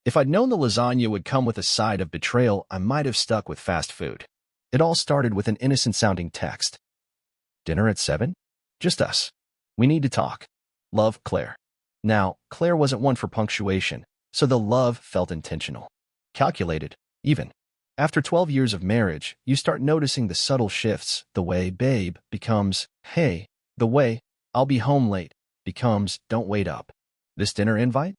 If I'd known the lasagna would come with a side of betrayal, I might have stuck with fast food. It all started with an innocent-sounding text. Dinner at 7? Just us. We need to talk. Love, Claire. Now, Claire wasn't one for punctuation, so the love felt intentional. Calculated, even. After 12 years of marriage, you start noticing the subtle shifts, the way babe becomes hey, the way I'll be home late becomes don't wait up. This dinner invite?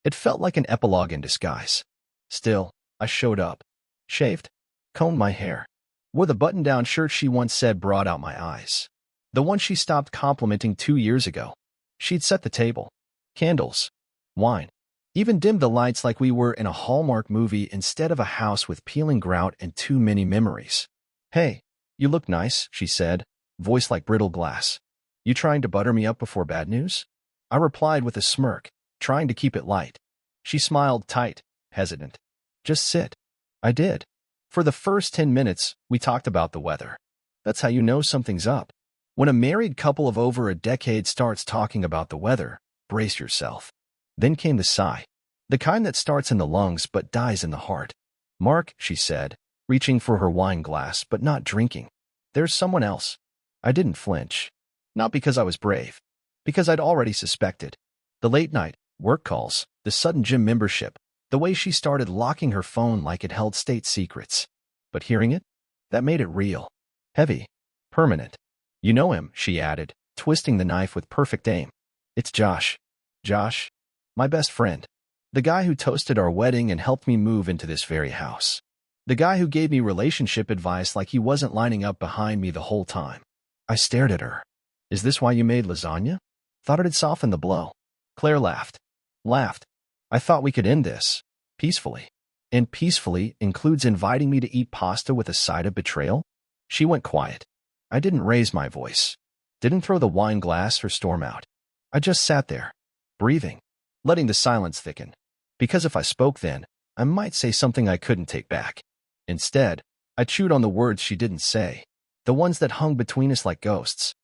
It felt like an epilogue in disguise. Still, I showed up. Shaved, combed my hair, wore the button-down shirt she once said brought out my eyes. The one she stopped complimenting 2 years ago. She'd set the table. Candles. Wine. Even dimmed the lights like we were in a Hallmark movie instead of a house with peeling grout and too many memories. Hey, you look nice, she said, voice like brittle glass. You trying to butter me up before bad news? I replied with a smirk, trying to keep it light. She smiled tight, hesitant. Just sit. I did. For the first 10 minutes, we talked about the weather. That's how you know something's up. When a married couple of over a decade starts talking about the weather, brace yourself. Then came the sigh. The kind that starts in the lungs but dies in the heart. Mark, she said, reaching for her wine glass but not drinking. There's someone else. I didn't flinch. Not because I was brave. Because I'd already suspected. The late night, work calls, the sudden gym membership, the way she started locking her phone like it held state secrets. But hearing it? That made it real. Heavy. Permanent. You know him, she added, twisting the knife with perfect aim. It's Josh. Josh. My best friend. The guy who toasted our wedding and helped me move into this very house. The guy who gave me relationship advice like he wasn't lining up behind me the whole time. I stared at her. Is this why you made lasagna? Thought it'd soften the blow. Claire laughed. Laughed. I thought we could end this. Peacefully. And peacefully includes inviting me to eat pasta with a side of betrayal? She went quiet. I didn't raise my voice. Didn't throw the wine glass or storm out. I just sat there, breathing, letting the silence thicken. Because if I spoke then, I might say something I couldn't take back. Instead, I chewed on the words she didn't say, the ones that hung between us like ghosts.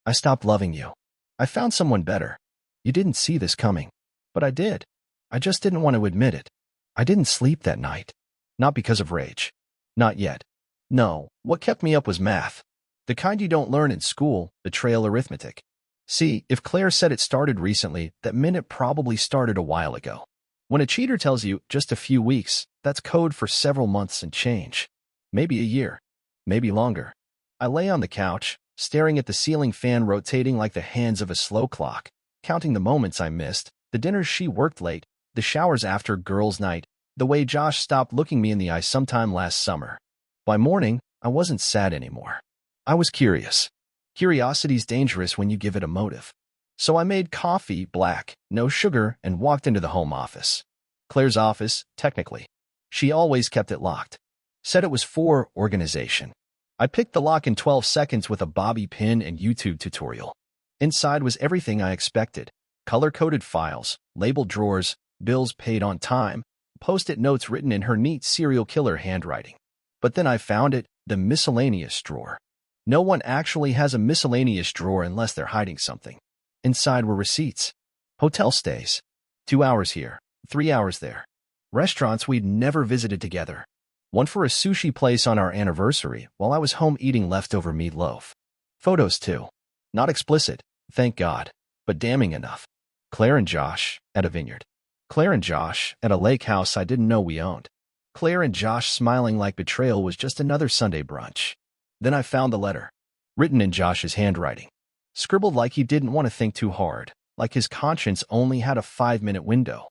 I stopped loving you. I found someone better. You didn't see this coming. But I did. I just didn't want to admit it. I didn't sleep that night. Not because of rage. Not yet. No, what kept me up was math. The kind you don't learn in school, betrayal arithmetic. See, if Claire said it started recently, that meant it probably started a while ago. When a cheater tells you just a few weeks, that's code for several months and change. Maybe a year. Maybe longer. I lay on the couch, staring at the ceiling fan rotating like the hands of a slow clock, counting the moments I missed, the dinners she worked late, the showers after girls' night, the way Josh stopped looking me in the eye sometime last summer. By morning, I wasn't sad anymore. I was curious. Curiosity's dangerous when you give it a motive. So I made coffee black, no sugar, and walked into the home office. Claire's office, technically. She always kept it locked. Said it was for organization. I picked the lock in 12 seconds with a bobby pin and YouTube tutorial. Inside was everything I expected. Color-coded files, labeled drawers, bills paid on time, post-it notes written in her neat serial killer handwriting. But then I found it, the miscellaneous drawer. No one actually has a miscellaneous drawer unless they're hiding something. Inside were receipts. Hotel stays. 2 hours here, 3 hours there. Restaurants we'd never visited together. One for a sushi place on our anniversary while I was home eating leftover meatloaf. Photos too. Not explicit, thank God, but damning enough. Claire and Josh at a vineyard. Claire and Josh at a lake house I didn't know we owned. Claire and Josh smiling like betrayal was just another Sunday brunch. Then I found the letter, written in Josh's handwriting. Scribbled like he didn't want to think too hard, like his conscience only had a 5-minute window.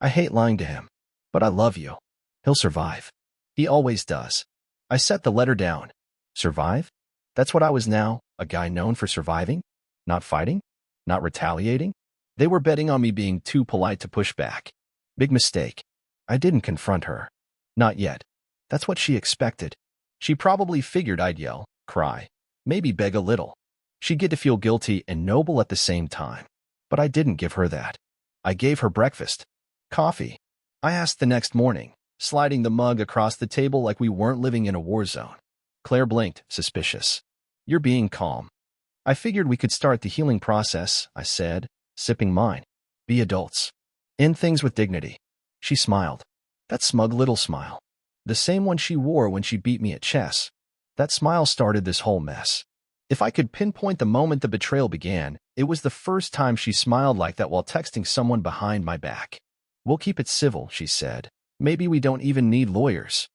I hate lying to him, but I love you. He'll survive. He always does. I set the letter down. Survive? That's what I was now, a guy known for surviving? Not fighting? Not retaliating? They were betting on me being too polite to push back. Big mistake. I didn't confront her. Not yet. That's what she expected. She probably figured I'd yell, cry, maybe beg a little. She'd get to feel guilty and noble at the same time. But I didn't give her that. I gave her breakfast. Coffee. I asked the next morning, sliding the mug across the table like we weren't living in a war zone. Claire blinked, suspicious. You're being calm. I figured we could start the healing process, I said, sipping mine. Be adults. End things with dignity. She smiled. That smug little smile. The same one she wore when she beat me at chess. That smile started this whole mess. If I could pinpoint the moment the betrayal began, it was the first time she smiled like that while texting someone behind my back. "We'll keep it civil," she said. "Maybe we don't even need lawyers."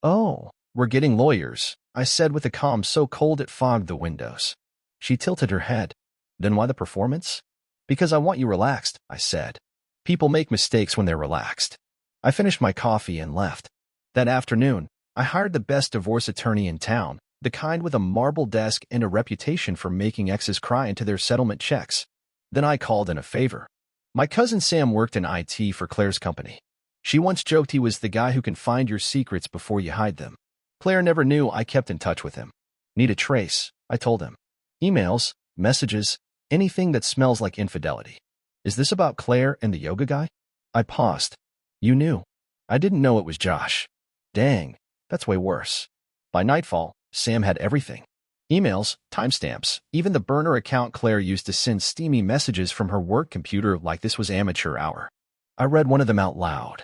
"Oh, we're getting lawyers," I said with a calm so cold it fogged the windows. She tilted her head. "Then why the performance?" "Because I want you relaxed," I said. "People make mistakes when they're relaxed." I finished my coffee and left. That afternoon, I hired the best divorce attorney in town, the kind with a marble desk and a reputation for making exes cry into their settlement checks. Then I called in a favor. My cousin Sam worked in IT for Claire's company. She once joked he was the guy who can find your secrets before you hide them. Claire never knew I kept in touch with him. "Need a trace," I told him. "Emails, messages, anything that smells like infidelity." "Is this about Claire and the yoga guy?" I paused. "You knew." "I didn't know it was Josh." "Dang, that's way worse." By nightfall, Sam had everything. Emails, timestamps, even the burner account Claire used to send steamy messages from her work computer like this was amateur hour. I read one of them out loud.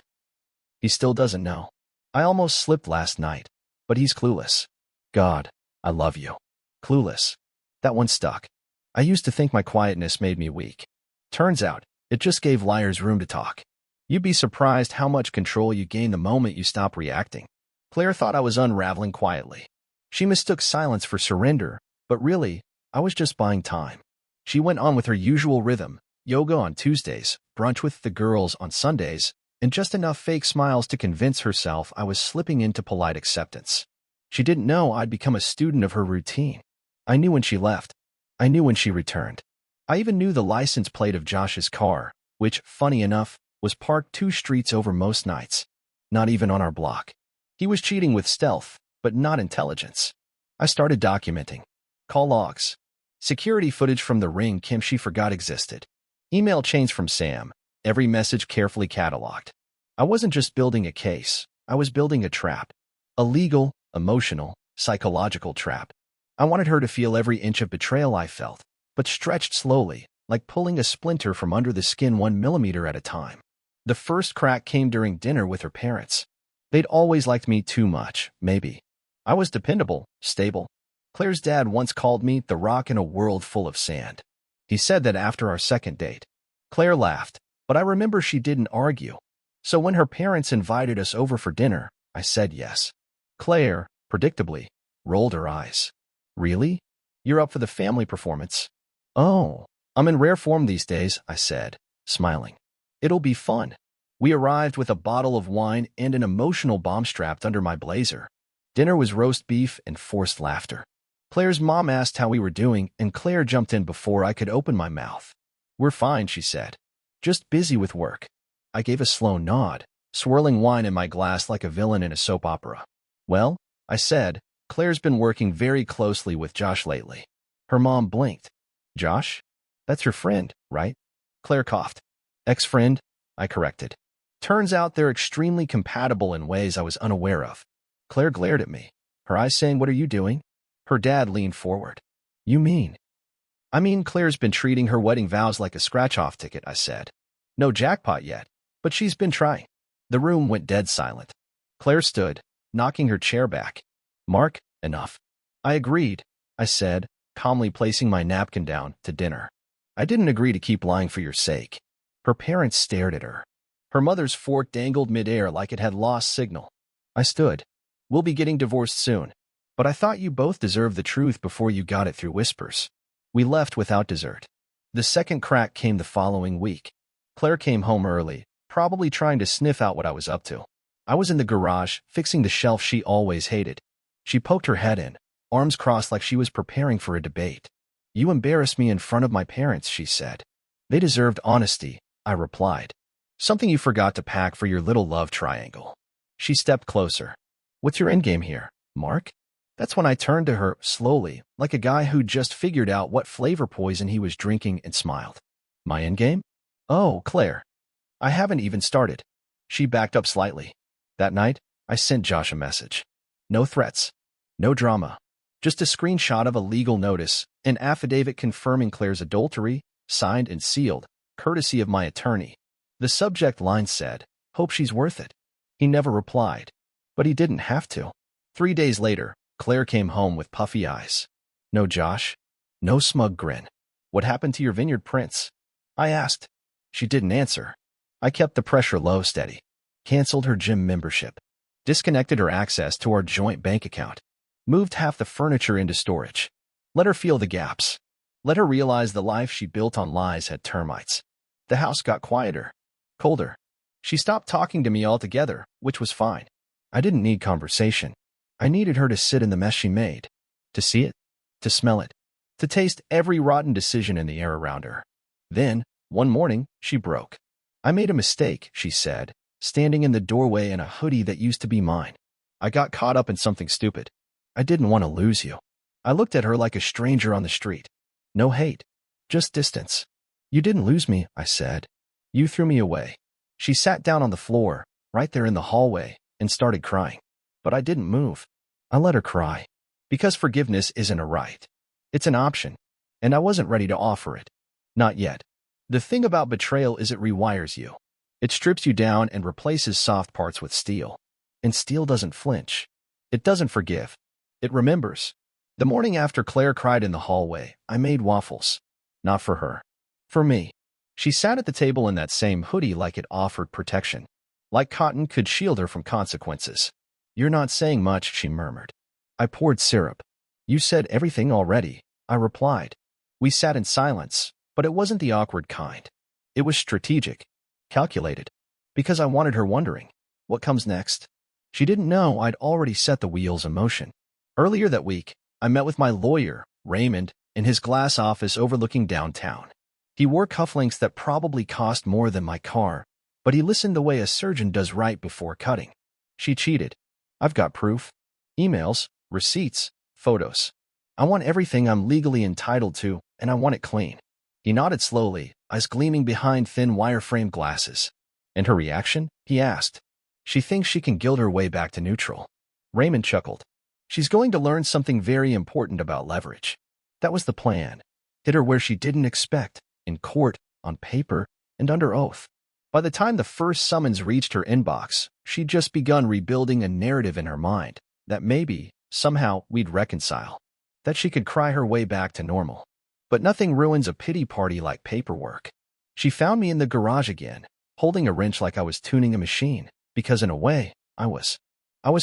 "He still doesn't know. I almost slipped last night, but he's clueless. God, I love you." Clueless. That one stuck. I used to think my quietness made me weak. Turns out, it just gave liars room to talk. You'd be surprised how much control you gain the moment you stop reacting. Claire thought I was unraveling quietly. She mistook silence for surrender, but really, I was just buying time. She went on with her usual rhythm, yoga on Tuesdays, brunch with the girls on Sundays, and just enough fake smiles to convince herself I was slipping into polite acceptance. She didn't know I'd become a student of her routine. I knew when she left. I knew when she returned. I even knew the license plate of Josh's car, which, funny enough, was parked 2 streets over most nights. Not even on our block. He was cheating with stealth, but not intelligence. I started documenting. Call logs. Security footage from the ring Kim she forgot existed. Email chains from Sam. Every message carefully cataloged. I wasn't just building a case. I was building a trap. A legal, emotional, psychological trap. I wanted her to feel every inch of betrayal I felt, but stretched slowly, like pulling a splinter from under the skin 1 millimeter at a time. The first crack came during dinner with her parents. They'd always liked me too much, maybe. I was dependable, stable. Claire's dad once called me the rock in a world full of sand. He said that after our second date. Claire laughed, but I remember she didn't argue. So when her parents invited us over for dinner, I said yes. Claire, predictably, rolled her eyes. "Really? You're up for the family performance?" "Oh, I'm in rare form these days," I said, smiling. "It'll be fun." We arrived with a bottle of wine and an emotional bomb strapped under my blazer. Dinner was roast beef and forced laughter. Claire's mom asked how we were doing, and Claire jumped in before I could open my mouth. "We're fine," she said. "Just busy with work." I gave a slow nod, swirling wine in my glass like a villain in a soap opera. "Well," I said, "Claire's been working very closely with Josh lately." Her mom blinked. "Josh? That's your friend, right?" Claire coughed. "Ex-friend," I corrected. Turns out they're extremely compatible in ways I was unaware of. Claire glared at me, her eyes saying, "What are you doing?" Her dad leaned forward. "You mean?" "I mean, Claire's been treating her wedding vows like a scratch-off ticket," I said. "No jackpot yet, but she's been trying." The room went dead silent. Claire stood, knocking her chair back. "Mark, enough." I agreed, I said, calmly placing my napkin down to dinner. "I didn't agree to keep lying for your sake." Her parents stared at her. Her mother's fork dangled midair like it had lost signal. I stood. "We'll be getting divorced soon. But I thought you both deserved the truth before you got it through whispers." We left without dessert. The second crack came the following week. Claire came home early, probably trying to sniff out what I was up to. I was in the garage, fixing the shelf she always hated. She poked her head in, arms crossed like she was preparing for a debate. "You embarrassed me in front of my parents," she said. "They deserved honesty," I replied. "Something you forgot to pack for your little love triangle." She stepped closer. "What's your endgame here, Mark?" That's when I turned to her, slowly, like a guy who just figured out what flavor poison he was drinking, and smiled. "My endgame? Oh, Claire. I haven't even started." She backed up slightly. That night, I sent Josh a message. No threats. No drama. Just a screenshot of a legal notice, an affidavit confirming Claire's adultery, signed and sealed, courtesy of my attorney. The subject line said, Hope she's worth it. He never replied. But he didn't have to. 3 days later, Claire came home with puffy eyes. No Josh. No smug grin. What happened to your vineyard prince? I asked. She didn't answer. I kept the pressure low steady. Canceled her gym membership. Disconnected her access to our joint bank account. Moved half the furniture into storage. Let her feel the gaps. Let her realize the life she built on lies had termites. The house got quieter. Colder. She stopped talking to me altogether, which was fine. I didn't need conversation. I needed her to sit in the mess she made. To see it. To smell it. To taste every rotten decision in the air around her. Then, one morning, she broke. I made a mistake, she said, standing in the doorway in a hoodie that used to be mine. I got caught up in something stupid. I didn't want to lose you. I looked at her like a stranger on the street. No hate. Just distance. You didn't lose me, I said. You threw me away. She sat down on the floor, right there in the hallway, and started crying. But I didn't move. I let her cry. Because forgiveness isn't a right. It's an option. And I wasn't ready to offer it. Not yet. The thing about betrayal is it rewires you. It strips you down and replaces soft parts with steel. And steel doesn't flinch. It doesn't forgive. It remembers. The morning after Claire cried in the hallway, I made waffles. Not for her. For me. She sat at the table in that same hoodie like it offered protection. Like cotton could shield her from consequences. You're not saying much, she murmured. I poured syrup. You said everything already, I replied. We sat in silence, but it wasn't the awkward kind. It was strategic. Calculated. Because I wanted her wondering, what comes next? She didn't know I'd already set the wheels in motion. Earlier that week, I met with my lawyer, Raymond, in his glass office overlooking downtown. He wore cufflinks that probably cost more than my car, but he listened the way a surgeon does right before cutting. She cheated. I've got proof. Emails, receipts, photos. I want everything I'm legally entitled to, and I want it clean. He nodded slowly, eyes gleaming behind thin wireframe glasses. And her reaction? He asked. She thinks she can gild her way back to neutral. Raymond chuckled. She's going to learn something very important about leverage. That was the plan. Hit her where she didn't expect, in court, on paper, and under oath. By the time the first summons reached her inbox, she'd just begun rebuilding a narrative in her mind that maybe, somehow, we'd reconcile. That she could cry her way back to normal. But nothing ruins a pity party like paperwork. She found me in the garage again, holding a wrench like I was tuning a machine, because in a way, I was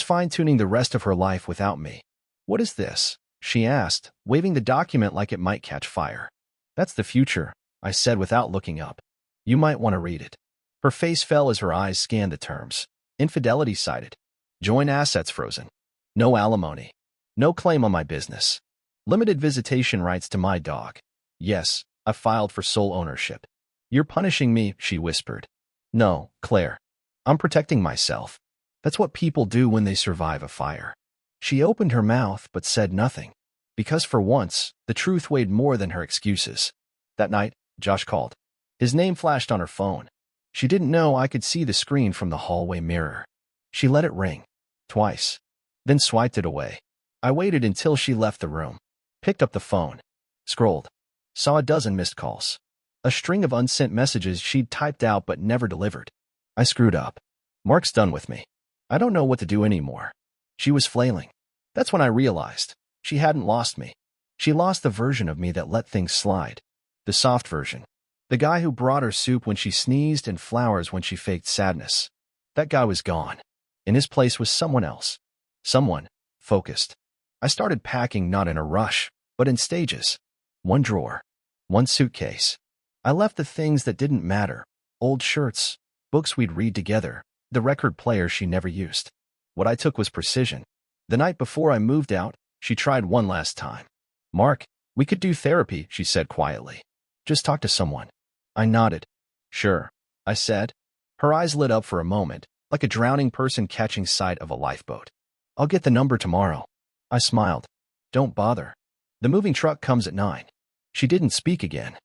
fine-tuning the rest of her life without me. What is this? She asked, waving the document like it might catch fire. That's the future, I said without looking up. You might want to read it. Her face fell as her eyes scanned the terms. Infidelity cited. Joint assets frozen. No alimony. No claim on my business. Limited visitation rights to my dog. Yes, I filed for sole ownership. You're punishing me, she whispered. No, Claire. I'm protecting myself. That's what people do when they survive a fire. She opened her mouth but said nothing. Because for once, the truth weighed more than her excuses. That night, Josh called. His name flashed on her phone. She didn't know I could see the screen from the hallway mirror. She let it ring. Twice. Then swiped it away. I waited until she left the room. Picked up the phone. Scrolled. Saw a dozen missed calls. A string of unsent messages she'd typed out but never delivered. I screwed up. Mark's done with me. I don't know what to do anymore. She was flailing. That's when I realized. She hadn't lost me. She lost the version of me that let things slide. The soft version. The guy who brought her soup when she sneezed and flowers when she faked sadness. That guy was gone. In his place was someone else. Someone. Focused. I started packing not in a rush, but in stages. One drawer. One suitcase. I left the things that didn't matter. Old shirts. Books we'd read together. The record player she never used. What I took was precision. The night before I moved out, she tried one last time. Mark, we could do therapy, she said quietly. Just talk to someone. I nodded. Sure, I said. Her eyes lit up for a moment, like a drowning person catching sight of a lifeboat. I'll get the number tomorrow. I smiled. Don't bother. The moving truck comes at 9. She didn't speak again.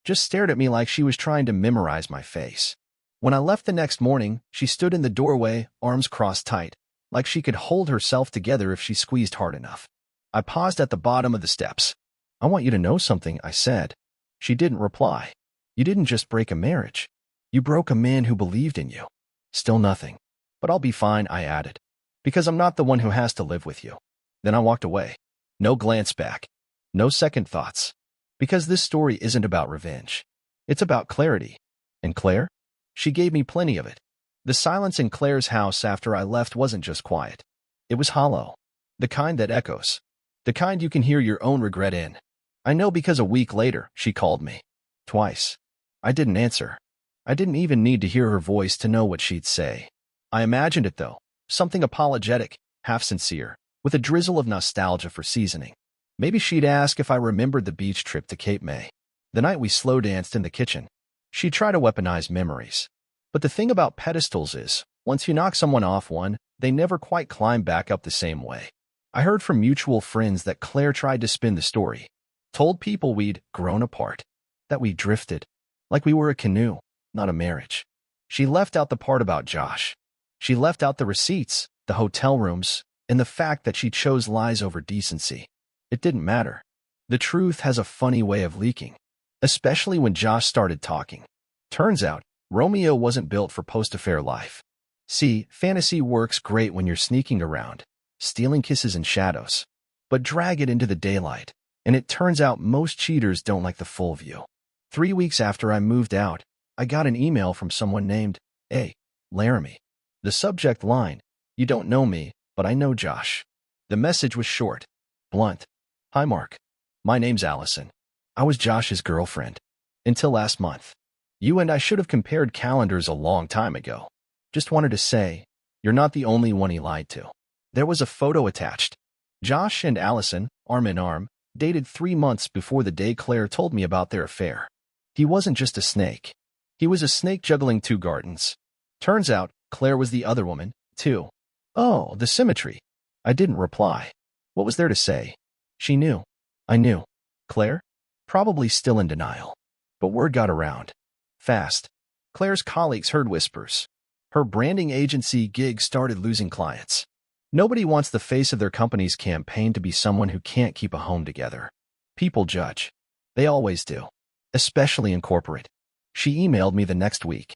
Just stared at me like she was trying to memorize my face. When I left the next morning, she stood in the doorway, arms crossed tight, like she could hold herself together if she squeezed hard enough. I paused at the bottom of the steps. I want you to know something, I said. She didn't reply. You didn't just break a marriage. You broke a man who believed in you. Still nothing. But I'll be fine, I added. Because I'm not the one who has to live with you. Then I walked away. No glance back. No second thoughts. Because this story isn't about revenge. It's about clarity. And Claire? She gave me plenty of it. The silence in Claire's house after I left wasn't just quiet. It was hollow. The kind that echoes. The kind you can hear your own regret in. I know because a week later, she called me. Twice. I didn't answer. I didn't even need to hear her voice to know what she'd say. I imagined it, though. Something apologetic, half-sincere, with a drizzle of nostalgia for seasoning. Maybe she'd ask if I remembered the beach trip to Cape May, the night we slow danced in the kitchen. She'd try to weaponize memories. But the thing about pedestals is, once you knock someone off one, they never quite climb back up the same way. I heard from mutual friends that Claire tried to spin the story. Told people we'd grown apart. That we drifted. Like we were a canoe, not a marriage. She left out the part about Josh. She left out the receipts, the hotel rooms, and the fact that she chose lies over decency. It didn't matter. The truth has a funny way of leaking. Especially when Josh started talking. Turns out, Romeo wasn't built for post-affair life. See, fantasy works great when you're sneaking around, stealing kisses in shadows. But drag it into the daylight, and it turns out most cheaters don't like the full view. 3 weeks after I moved out, I got an email from someone named A. Laramie. The subject line, "You don't know me, but I know Josh." The message was short, blunt. "Hi, Mark. My name's Allison. I was Josh's girlfriend. Until last month. You and I should have compared calendars a long time ago. Just wanted to say, you're not the only one he lied to." There was a photo attached. Josh and Allison, arm in arm, dated 3 months before the day Claire told me about their affair. He wasn't just a snake. He was a snake juggling 2 gardens. Turns out, Claire was the other woman, too. Oh, the symmetry. I didn't reply. What was there to say? She knew. I knew. Claire? Probably still in denial. But word got around. Fast. Claire's colleagues heard whispers. Her branding agency gig started losing clients. Nobody wants the face of their company's campaign to be someone who can't keep a home together. People judge. They always do. Especially in corporate. She emailed me the next week.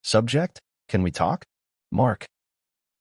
Subject? Can we talk? Mark.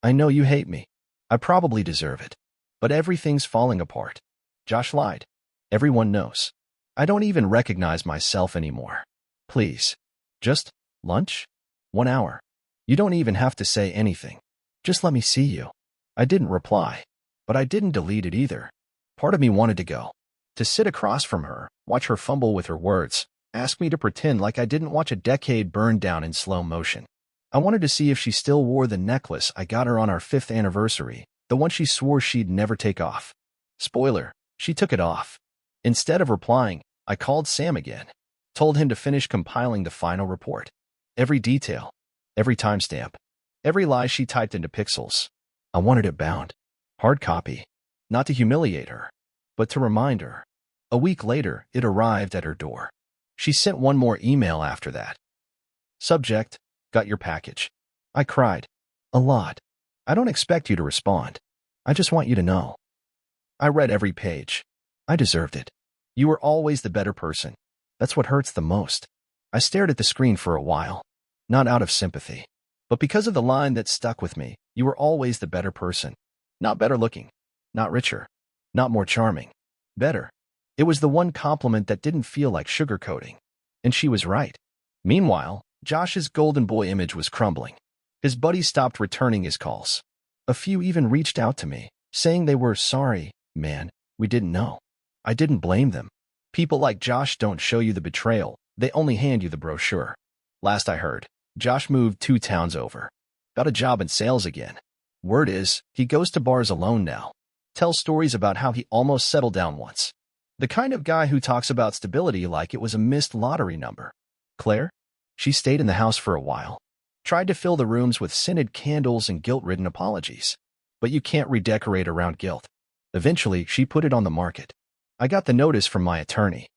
I know you hate me. I probably deserve it. But everything's falling apart. Josh lied. Everyone knows. I don't even recognize myself anymore. Please. Just lunch? 1 hour. You don't even have to say anything. Just let me see you. I didn't reply. But I didn't delete it either. Part of me wanted to go. To sit across from her, watch her fumble with her words, ask me to pretend like I didn't watch a decade burn down in slow motion. I wanted to see if she still wore the necklace I got her on our 5th anniversary, the one she swore she'd never take off. Spoiler, she took it off. Instead of replying, I called Sam again. Told him to finish compiling the final report. Every detail. Every timestamp. Every lie she typed into pixels. I wanted it bound. Hard copy. Not to humiliate her, but to remind her. A week later, it arrived at her door. She sent one more email after that. Subject, got your package. I cried. A lot. I don't expect you to respond. I just want you to know. I read every page. I deserved it. You were always the better person. That's what hurts the most. I stared at the screen for a while. Not out of sympathy, but because of the line that stuck with me. You were always the better person. Not better looking. Not richer. Not more charming. Better. It was the one compliment that didn't feel like sugarcoating. And she was right. Meanwhile, Josh's golden boy image was crumbling. His buddies stopped returning his calls. A few even reached out to me, saying they were sorry, man, we didn't know. I didn't blame them. People like Josh don't show you the betrayal, they only hand you the brochure. Last I heard, Josh moved 2 towns over. Got a job in sales again. Word is, he goes to bars alone now. Tells stories about how he almost settled down once. The kind of guy who talks about stability like it was a missed lottery number. Claire? She stayed in the house for a while. Tried to fill the rooms with scented candles and guilt-ridden apologies. But you can't redecorate around guilt. Eventually, she put it on the market. I got the notice from my attorney.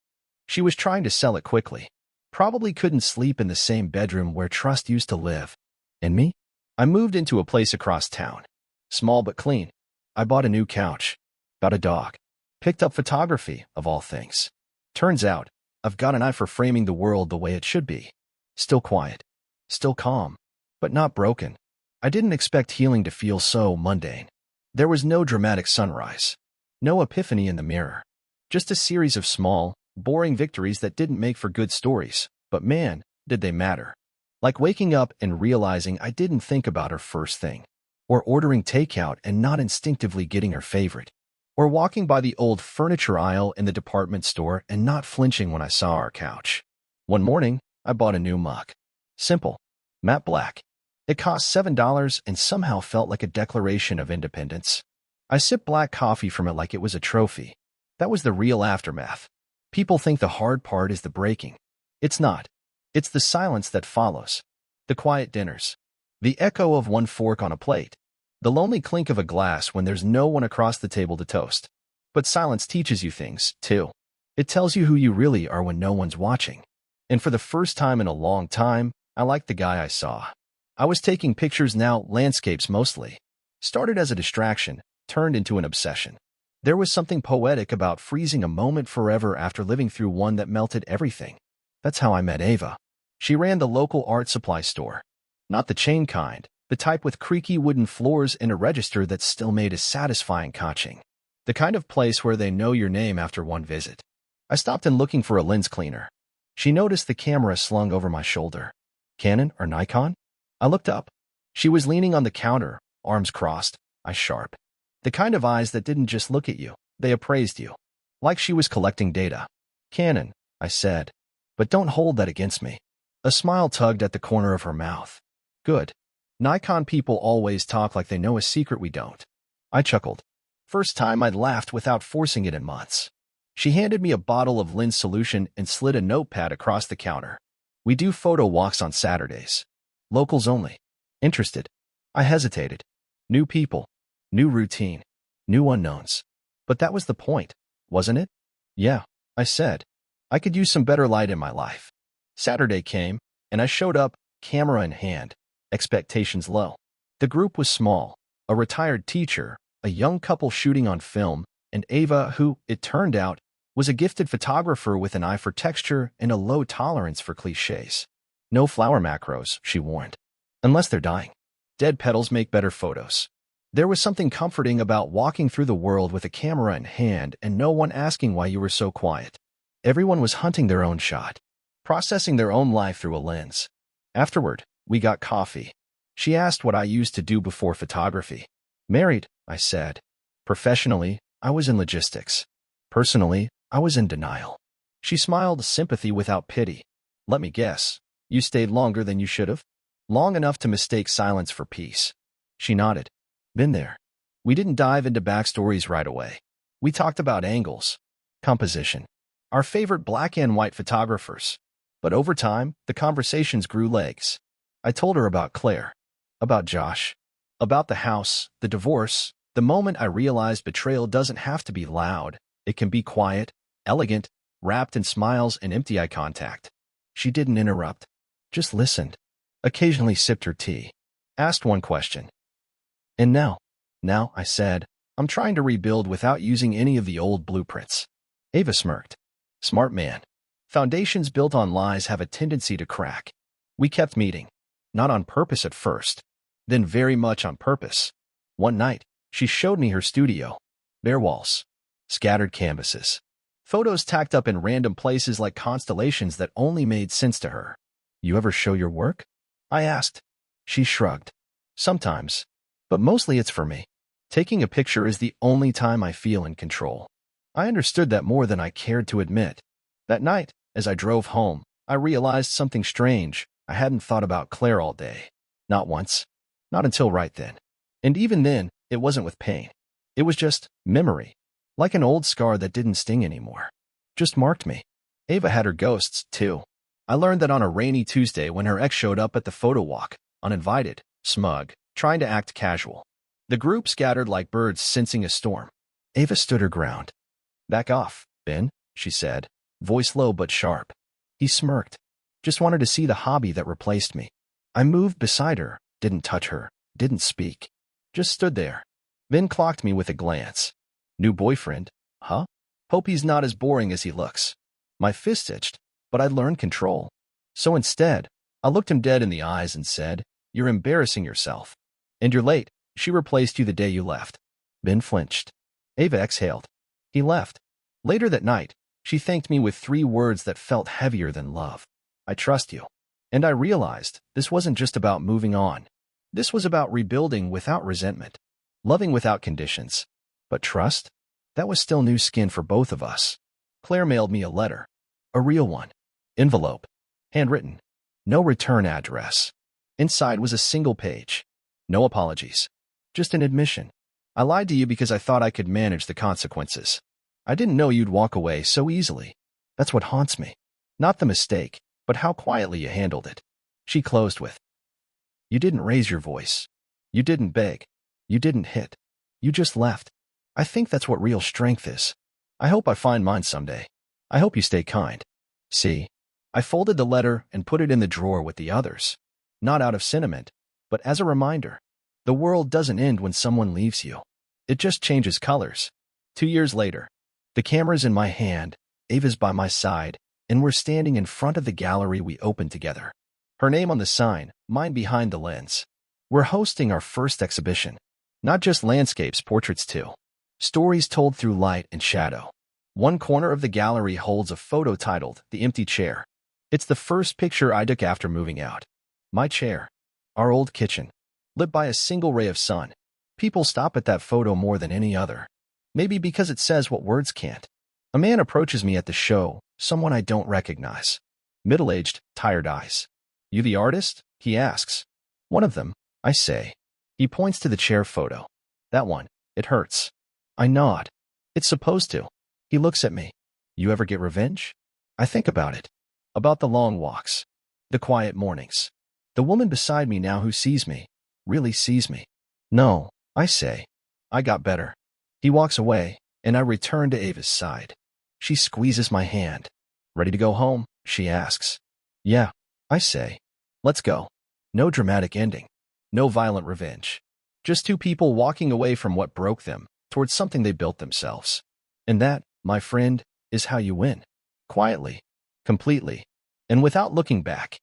She was trying to sell it quickly. Probably couldn't sleep in the same bedroom where Trust used to live. And me? I moved into a place across town. Small but clean. I bought a new couch. Got a dog. Picked up photography, of all things. Turns out, I've got an eye for framing the world the way it should be. Still quiet. Still calm. but not broken. I didn't expect healing to feel so mundane. There was no dramatic sunrise, no epiphany in the mirror, just a series of small, boring victories that didn't make for good stories, but man, did they matter. Like waking up and realizing I didn't think about her first thing, or ordering takeout and not instinctively getting her favorite, or walking by the old furniture aisle in the department store and not flinching when I saw our couch. One morning, I bought a new mug. Simple, matte black. It cost $7 and somehow felt like a declaration of independence. I sipped black coffee from it like it was a trophy. That was the real aftermath. People think the hard part is the breaking. It's not. It's the silence that follows. The quiet dinners. The echo of one fork on a plate. The lonely clink of a glass when there's no one across the table to toast. But silence teaches you things, too. It tells you who you really are when no one's watching. And for the first time in a long time, I liked the guy I saw. I was taking pictures now, landscapes mostly. Started as a distraction, turned into an obsession. There was something poetic about freezing a moment forever after living through one that melted everything. That's how I met Ava. She ran the local art supply store. Not the chain kind, the type with creaky wooden floors and a register that still made a satisfying catching. The kind of place where they know your name after one visit. I stopped in looking for a lens cleaner. She noticed the camera slung over my shoulder. Canon or Nikon? I looked up. She was leaning on the counter, arms crossed, eyes sharp. The kind of eyes that didn't just look at you, they appraised you. Like she was collecting data. Canon, I said. But don't hold that against me. A smile tugged at the corner of her mouth. Good. Nikon people always talk like they know a secret we don't. I chuckled. First time I'd laughed without forcing it in months. She handed me a bottle of lens solution and slid a notepad across the counter. We do photo walks on Saturdays. Locals only. Interested. I hesitated. New people. New routine. New unknowns. But that was the point, wasn't it? Yeah, I said. I could use some better light in my life. Saturday came, and I showed up, camera in hand, expectations low. The group was small, a retired teacher, a young couple shooting on film, and Ava, who, it turned out, was a gifted photographer with an eye for texture and a low tolerance for cliches. No flower macros, she warned. Unless they're dying. Dead petals make better photos. There was something comforting about walking through the world with a camera in hand and no one asking why you were so quiet. Everyone was hunting their own shot, processing their own life through a lens. Afterward, we got coffee. She asked what I used to do before photography. Married, I said. Professionally, I was in logistics. Personally, I was in denial. She smiled, sympathy without pity. Let me guess. You stayed longer than you should have? Long enough to mistake silence for peace. She nodded. Been there. We didn't dive into backstories right away. We talked about angles, composition, our favorite black and white photographers. But over time, the conversations grew legs. I told her about Claire, about Josh, about the house, the divorce, the moment I realized betrayal doesn't have to be loud. It can be quiet, elegant, wrapped in smiles and empty eye contact. She didn't interrupt, just listened, occasionally sipped her tea, asked one question. And now, I said, I'm trying to rebuild without using any of the old blueprints. Ava smirked. Smart man. Foundations built on lies have a tendency to crack. We kept meeting. Not on purpose at first, then very much on purpose. One night, she showed me her studio. Bare walls. Scattered canvases. Photos tacked up in random places like constellations that only made sense to her. You ever show your work? I asked. She shrugged. Sometimes. But mostly it's for me. Taking a picture is the only time I feel in control. I understood that more than I cared to admit. That night, as I drove home, I realized something strange. I hadn't thought about Claire all day. Not once. Not until right then. And even then, it wasn't with pain. It was just memory. Like an old scar that didn't sting anymore. Just marked me. Ava had her ghosts, too. I learned that on a rainy Tuesday when her ex showed up at the photo walk, uninvited, smug, trying to act casual. The group scattered like birds sensing a storm. Ava stood her ground. Back off, Ben, she said, voice low but sharp. He smirked. Just wanted to see the hobby that replaced me. I moved beside her, didn't touch her, didn't speak. Just stood there. Ben clocked me with a glance. New boyfriend, huh? Hope he's not as boring as he looks. My fist itched, but I'd learned control. So instead, I looked him dead in the eyes and said, You're embarrassing yourself. And you're late. She replaced you the day you left. Ben flinched. Ava exhaled. He left. Later that night, she thanked me with 3 words that felt heavier than love. I trust you. And I realized this wasn't just about moving on. This was about rebuilding without resentment, loving without conditions. But trust? That was still new skin for both of us. Claire mailed me a letter. A real one. Envelope. Handwritten. No return address. Inside was a single page. No apologies. Just an admission. I lied to you because I thought I could manage the consequences. I didn't know you'd walk away so easily. That's what haunts me. Not the mistake, but how quietly you handled it. She closed with, you didn't raise your voice. You didn't beg. You didn't hit. You just left. I think that's what real strength is. I hope I find mine someday. I hope you stay kind. See? I folded the letter and put it in the drawer with the others. Not out of sentiment, but as a reminder. The world doesn't end when someone leaves you. It just changes colors. 2 years later, the camera's in my hand, Ava's by my side, and we're standing in front of the gallery we opened together. Her name on the sign, mine behind the lens. We're hosting our first exhibition. Not just landscapes, portraits too. Stories told through light and shadow. One corner of the gallery holds a photo titled The Empty Chair. It's the first picture I took after moving out. My chair. Our old kitchen. Lit by a single ray of sun. People stop at that photo more than any other. Maybe because it says what words can't. A man approaches me at the show, someone I don't recognize. Middle-aged, tired eyes. You the artist? He asks. One of them, I say. He points to the chair photo. That one. It hurts. I nod. It's supposed to. He looks at me. You ever get revenge? I think about it. About the long walks. The quiet mornings. The woman beside me now who sees me. Really sees me. No, I say. I got better. He walks away, and I return to Ava's side. She squeezes my hand. Ready to go home? She asks. Yeah, I say. Let's go. No dramatic ending. No violent revenge. Just 2 people walking away from what broke them, towards something they built themselves. And that, my friend, is how you win. Quietly. Completely. And without looking back.